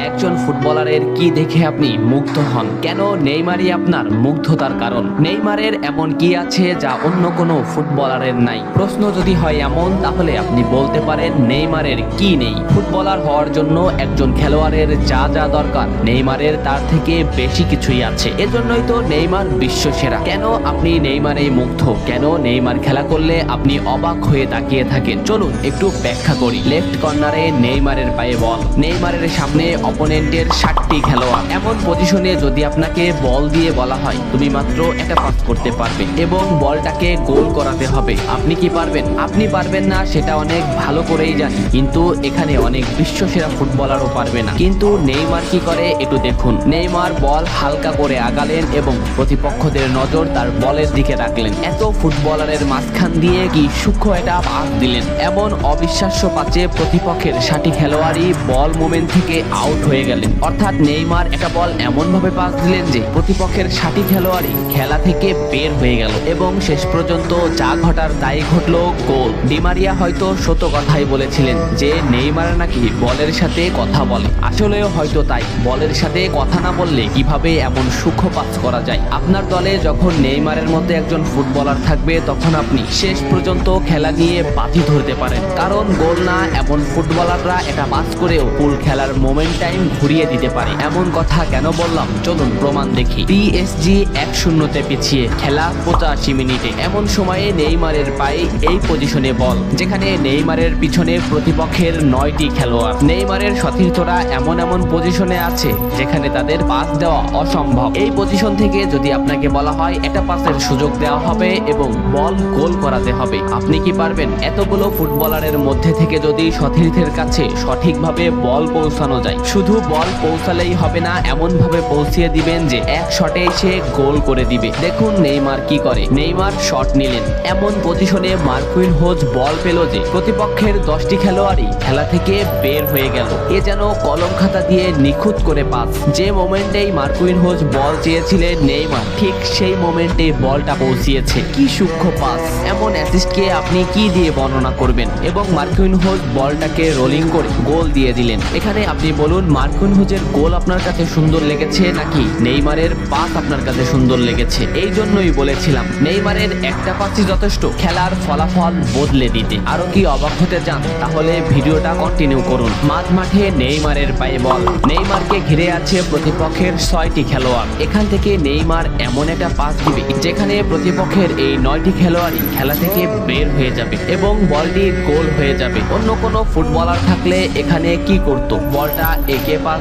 একজন ফুটবলারের কি দেখে আপনি মুগ্ধ হন? কেন নেইমারই আপনার মুগ্ধতার কারণ? নেইমারের এমন কি আছে যা অন্য কোনো ফুটবলারের নাই? প্রশ্ন যদি হয় এমন, তাহলে আপনি বলতে পারেন নেইমারের কি নেই। ফুটবলার হওয়ার জন্য একজন খেলোয়াড়ের যা যা দরকার, নেইমারের তার থেকে বেশি কিছুই আছে। এজন্যই তো নেইমার বিশ্বসেরা। কেন আপনি নেইমারেই মুগ্ধ? কেন নেইমার খেলা করলে আপনি অবাক হয়ে তাকিয়ে থাকেন? চলুন একটু ব্যাখ্যা করি। লেফট কর্নারে নেইমারের পায়ে বল, নেইমারের সামনে অপোনেন্টের 60টি খেলোয়াড়। এমন পজিশনে যদি আপনাকে বল দিয়ে বলা হয় তুমি মাত্র একটা পাস করতে পারবে এবং বলটাকে গোল করাতে হবে, আপনি কি পারবেন? আপনি পারবেন না, সেটা অনেক ভালো করেই জানি, কিন্তু এখানে অনেক বিশ্বসেরা ফুটবলারও পারবে না। কিন্তু নেইমার কি করে একটু দেখুন। নেইমার বল হালকা করে আগালেন এবং প্রতিপক্ষদের নজর তার বলের দিকে রাখলেন। এত ফুটবলারের মাঝখান দিয়ে কি সূক্ষ্ম একটা পাস দিলেন। এমন অবিশ্বাস্য পাচে প্রতিপক্ষের 60 খেলোয়াড়ই বল মোমেন্ট থেকে আউট হয়ে গেলেন। অর্থাৎ নেইমার একটা বল এমন ভাবে পাস দিলেন যে প্রতিপক্ষের 60 খেলোয়াড়ই খেলা থেকে বের হয়ে গেল এবং শেষ পর্যন্ত যা ঘটার তাই ঘটলো, গোল। ডি মারিয়া হয়তো সত্য কথাই বলেছিলেন যে নেইমার নাকি বলের সাথে কথা বলে। আসলেও হয়তো তাই, বলের সাথে কথা না বললে কিভাবে এমন সূক্ষ্ম পাস করা যায়। আপনার দলে যখন নেইমারের মধ্যে একজন ফুটবলার থাকবে, তখন আপনি শেষ পর্যন্ত খেলা নিয়ে বাজি ধরতে পারেন। কারণ গোল না এমন ফুটবলাররা এটা পাস করেও ফুল খেলার মোমেন্ট টাইম ঘুরিয়ে দিতে পারে। এমন কথা কেন বললাম, চলুন প্রমাণ দেখি। পিএসজি 1-0 পিছিয়ে, খেলা 85 মিনিটে। এমন সময়ে নেইমারের পায়ে এই পজিশনে বল, যেখানে নেইমারের পিছনে প্রতিপক্ষের 9টি খেলোয়াড়। নেইমারের সতীর্থরা এমন এমন পজিশনে আছে যেখানে তাদের পাস দেওয়া অসম্ভব। এই পজিশন থেকে যদি আপনাকে বলা হয় একটা পাসের সুযোগ দেওয়া হবে এবং বল গোল করাতে হবে, আপনি কি পারবেন? এতগুলো ফুটবলারের মধ্যে থেকে যদি সতীর্থের কাছে সঠিকভাবে বল পৌঁছানো যায়, শুধু বল পৌঁছালেই হবে না, এমন ভাবে পৌঁছিয়ে দিবেন যে এক শটে সে গোল করে দিবে। দেখুন নেইমার কি করে। নেইমার শট নিলেন, এমন পজিশনে মার্কুইনহোজ বল পেল যে প্রতিপক্ষের 10টি খেলোয়াড়ই খেলা থেকে বের হয়ে গেল। এ যেন কলম খাতা দিয়ে নিখুঁত করে পাস। যে মোমেন্টেই মার্কুইনহোজ বল চেয়েছিলেন নেইমার ঠিক সেই মোমেন্টে বলটা পৌঁছিয়েছে। কি সূক্ষ্ম পাস! এমন অ্যাসিস্টকে আপনি কি দিয়ে বর্ণনা করবেন? এবং মার্কুইনহোজ বলটাকে রোলিং করে গোল দিয়ে দিলেন। এখানে আপনি বলুন, মার্কুইনহোজের গোল আপনার কাছে সুন্দর লেগেছে নাকি নেইমারের পাস আপনার কাছে সুন্দর লেগেছে? এই জন্যই বলেছিলাম নেইমারের একটা পাসই যথেষ্ট খেলার ফলাফল বদলে দিতে। আরো কি অবাক হতে চান? তাহলে ভিডিওটা কন্টিনিউ করুন। মাঠে নেইমারের পায়ে বল, নেইমারকে ঘিরে আছে প্রতিপক্ষের 6টি খেলোয়াড়। এখান থেকে নেইমার এমন একটা পাস দিবে যেখানে প্রতিপক্ষের এই 9টি খেলোয়াড়ই খেলা থেকে বের হয়ে যাবে এবং বলটি গোল হয়ে যাবে। অন্য কোনো ফুটবলার থাকলে এখানে কি করতো? বলটা একে পাস